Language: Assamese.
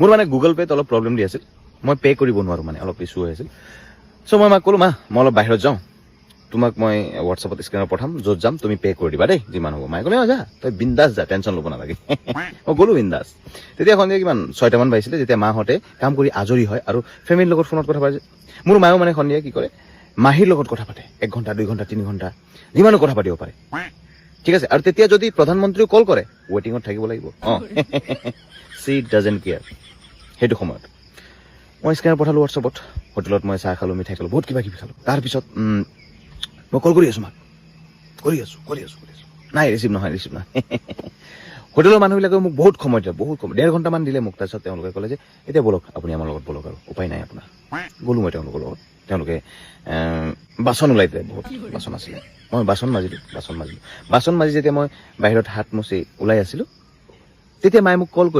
মোৰ মানে গুগল পে'ত অলপ প্ৰব্লেম দি আছিল, মই পে' কৰিব নোৱাৰোঁ, মানে অলপ ইছ্যু হৈ আছিল। চ' মই মাক ক'লোঁ, মা মই অলপ বাহিৰত যাওঁ, তোমাক মই হোৱাটছআপত স্কেনাৰ পঠাম, য'ত যাম তুমি পে' কৰি দিবা দেই, যিমান হ'ব। মায়ে ক'লে যা, তই বিন্দাছ যা, টেনশ্যন ল'ব নালাগে। মই গ'লোঁ বিন্দাছ। তেতিয়া সন্ধিয়া কিমান 6টামান বাজিছিলে, যেতিয়া মাহঁতে কাম কৰি আজৰি হয় আৰু ফেমিলিৰ লগত ফোনত কথা পাতে। মোৰ মায়েও মানে সন্ধিয়া কি কৰে, মাহীৰ লগত কথা পাতে, 1 ঘণ্টা 2 ঘণ্টা 3 ঘণ্টা যিমানো কথা পাতিব পাৰে, ঠিক আছে। আৰু তেতিয়া যদি প্ৰধানমন্ত্ৰীও কল কৰে, ৱেটিঙত থাকিব লাগিব। C doesn't care. সেইটো সময়ত মই স্কেনাৰ পঠালোঁ হোৱাটছআপত, হোটেলত মই চাহ খালোঁ, মিঠাই খালোঁ, বহুত কিবা কিবি খালোঁ। তাৰপিছত মই কল কৰি আছোঁ মাক, কৰি আছোঁ নাই, ৰিচিভ নহয়। হোটেলৰ মানুহবিলাকেও মোক বহুত সময় দিলে, বহুত সময়, 1.5 ঘণ্টামান দিলে মোক। তাৰপিছত তেওঁলোকে ক'লে যে এতিয়া ব'লক, আপুনি আমাৰ লগত ব'লক, আৰু উপায় নাই আপোনাৰ। গ'লোঁ মই তেওঁলোকৰ লগত। তেওঁলোকে বাচন ওলাই দিলে, বহুত বাচন আছিলে। মই বাচন মাজিলোঁ। বাচন মাজি যেতিয়া মই বাহিৰত হাত মুচি ওলাই আছিলোঁ, তেতিয়া মায়ে মোক কল কৰি